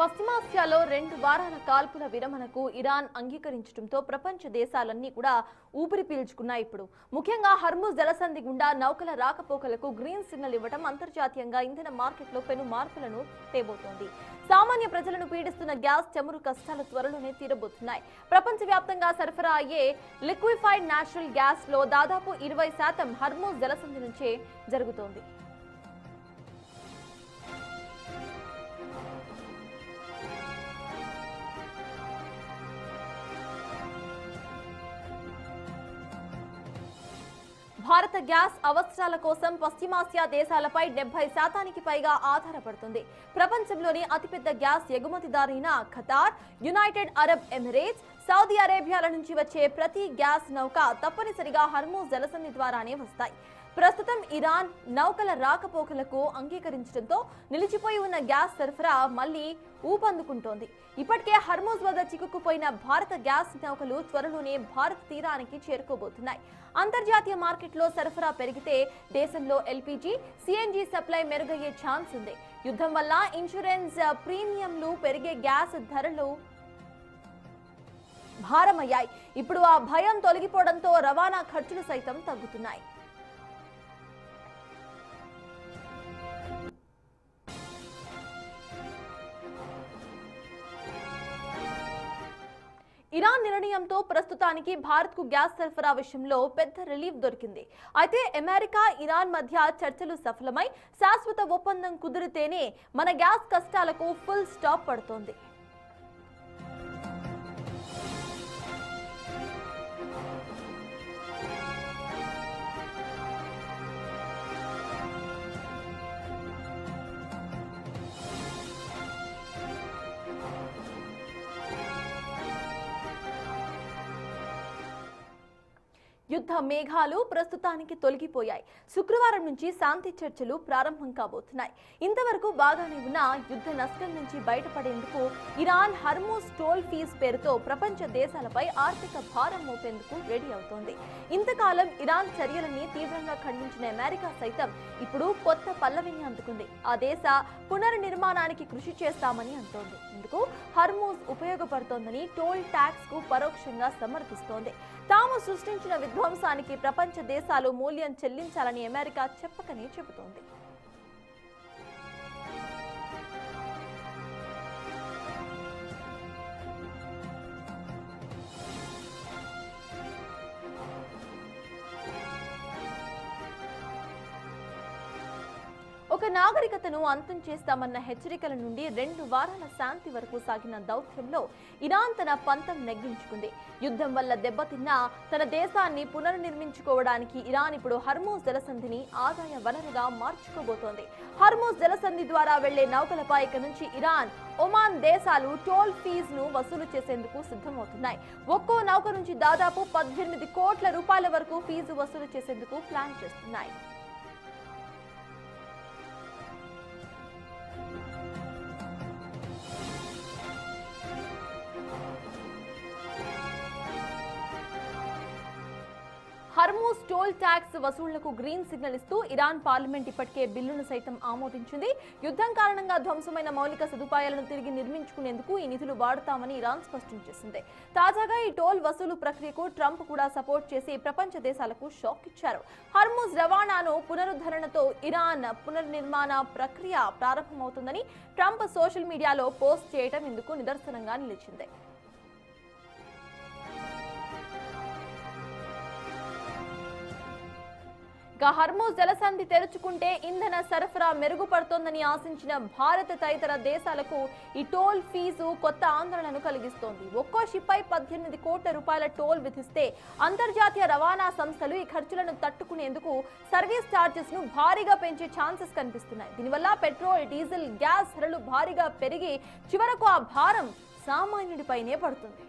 పశ్చిమాసియాలో 2 వారాల కాల్పుల విరమణకు ఇరాన్ అంగీకరించడంతో ప్రపంచ దేశాలన్నీ కూడా ఊపిరి పీల్చుకున్నాయి. ఇప్పుడు ముఖ్యంగా హర్ముజ్ జలసంధి గుండా నౌకల రాకపోకలకు గ్రీన్ సిగ్నల్ ఇవ్వడం అంతర్జాతీయంగా ఇంధన మార్కెట్లో పెను మార్పులను తేబోతోంది. సామాన్య ప్రజలను పీడిస్తున్న గ్యాస్ చమురు కష్టాలు త్వరలోనే తీరబోతున్నాయి. ప్రపంచవ్యాప్తంగా సరఫరా అయ్యే లిక్విఫైడ్ నేచురల్ గ్యాస్ లో దాదాపు 20% హర్ముజ్ జలసంధి నుంచే జరుగుతోంది. భారత గ్యాస్ అవసరాల కోసం పశ్చిమాసియా దేశాలపై 70% పైగా ఆధారపడుతుంది. ప్రపంచంలోని అతిపెద్ద గ్యాస్ ఎగుమతిదారైన Qatar, United Arab Emirates, Saudi అరేబియాల నుంచి వచ్చే ప్రతి గ్యాస్ నౌక తప్పనిసరిగా హర్ముజ్ జలసంధి ద్వారానే వస్తాయి. ప్రస్తుతం ఇరాన్ నౌకల రాకపోకలకు అంగీకరించడంతో నిలిచిపోయి ఉన్న గ్యాస్ సరఫరా మళ్లీ ఊపందుకుంటోంది. ఇప్పటికే హర్ముజ్ వద్ద చిక్కుకుపోయిన భారత గ్యాస్ నౌకలు త్వరలోనే భారత తీరానికి చేరుకోబోతున్నాయి. అంతర్జాతీయ మార్కెట్లో సరఫరా పెరిగితే దేశంలో ఎల్పీజీ, సిఎన్జీ సప్లై మెరుగయ్యే ఛాన్స్ ఉంది. యుద్ధం వల్ల ఇన్సూరెన్స్ ప్రీమియంలు పెరిగే గ్యాస్ ధరలు భారమయ్యాయి. ఇప్పుడు ఆ భయం తొలగిపోవడంతో రవాణా ఖర్చులు సైతం తగ్గుతున్నాయి. ఇరాన్ నిర్ణయంతో ప్రస్తుతానికి భారత్కు గ్యాస్ సరఫరా విషయంలో పెద్ద రిలీఫ్ దొరికింది. అయితే అమెరికా, ఇరాన్ మధ్య చర్చలు సఫలమై శాశ్వత ఒప్పందం కుదిరితేనే మన గ్యాస్ కష్టాలకు ఫుల్ స్టాప్ పడుతోంది. యుద్ధ మేఘాలు ప్రస్తుతానికి తొలగిపోయాయి. శుక్రవారం నుంచి శాంతి చర్చలు ప్రారంభం కాబోతున్నాయి. ఇంతవరకు బాగానే ఉన్న యుద్ధ నష్టం నుంచి బయటపడేందుకు ఇరాన్ హర్ముజ్ టోల్ ఫీజ్ పేరుతో ప్రపంచ దేశాలపై ఆర్థిక భారం మోపేందుకు రెడీ అవుతోంది. ఇంతకాలం ఇరాన్ చర్యలని తీవ్రంగా ఖండించిన అమెరికా సైతం ఇప్పుడు కొత్త పల్లవిని అందుకుంది. ఆ దేశ పునర్నిర్మాణానికి కృషి చేస్తామని అంటోంది. ఇందుకు హర్ముజ్ ఉపయోగపడుతోందని టోల్ ట్యాక్స్ కు పరోక్షంగా సమర్థిస్తోంది. తాము సృష్టించిన విధ్వంసానికి ప్రపంచ దేశాలు మూల్యం చెల్లించాలని అమెరికా చెప్పకనే చెబుతోంది. ఒక నాగరికతను అంతం చేస్తామన్న హెచ్చరికల నుండి 2 వారాల శాంతి వరకు సాగిన దౌత్యంలో ఇరాన్ తన పంతం నెగ్గించుకుంది. యుద్ధం వల్ల దెబ్బతిన్న తన దేశాన్ని పునర్నిర్మించుకోవడానికి ఇరాన్ ఇప్పుడు హర్ముజ్ జలసంధిని ఆదాయ వనరుగా మార్చుకోబోతోంది. హర్ముజ్ జలసంధి ద్వారా వెళ్లే నౌకలపై ఇక నుంచి ఇరాన్, ఒమాన్ దేశాలు టోల్ ఫీజును వసూలు చేసేందుకు సిద్ధమవుతున్నాయి. ఒక్కో నౌక నుంచి దాదాపు 18 కోట్ల రూపాయల వరకు ఫీజు వసూలు చేసేందుకు ప్లాన్ చేస్తున్నాయి. హర్ముజ్ టోల్ ట్యాక్స్ వసూళ్లకు గ్రీన్ సిగ్నల్ ఇస్తూ ఇరాన్ పార్లమెంట్ ఇప్పటికే బిల్లును సైతం ఆమోదించింది. యుద్ధం కారణంగా ధ్వంసమైన మౌలిక సదుపాయాలను తిరిగి నిర్మించుకునేందుకు ఈ నిధులు వాడతామని ఇరాన్ స్పష్టం చేసింది. తాజాగా ఈ టోల్ వసూలు ప్రక్రియకు ట్రంప్ కూడా సపోర్ట్ చేసి ప్రపంచ దేశాలకు షాక్ ఇచ్చారు. హర్ముజ్ రవాణాను పునరుద్ధరణతో ఇరాన్ పునర్నిర్మాణ ప్రక్రియ ప్రారంభమవుతుందని ట్రంప్ సోషల్ మీడియాలో పోస్ట్ చేయడం ఇందుకు నిదర్శనంగా నిలిచింది. హర్ముజ్ జలసంధి తెరుచుకుంటే ఇంధన సరఫరా మెరుగుపడుతోందని ఆశించిన భారత్ తదితర దేశాలకు ఈ టోల్ ఫీజు కొత్త ఆందోళనను కలిగిస్తోంది. ఒక్కో షిప్పై 18 కోట్ల రూపాయల టోల్ విధిస్తే అంతర్జాతీయ రవాణా సంస్థలు ఈ ఖర్చులను తట్టుకునేందుకు సర్వీస్ ఛార్జెస్ ను భారీగా పెంచే ఛాన్సెస్ కనిపిస్తున్నాయి. దీనివల్ల పెట్రోల్, డీజిల్, గ్యాస్ ధరలు భారీగా పెరిగి చివరకు ఆ భారం సామాన్యుడిపైనే పడుతుంది.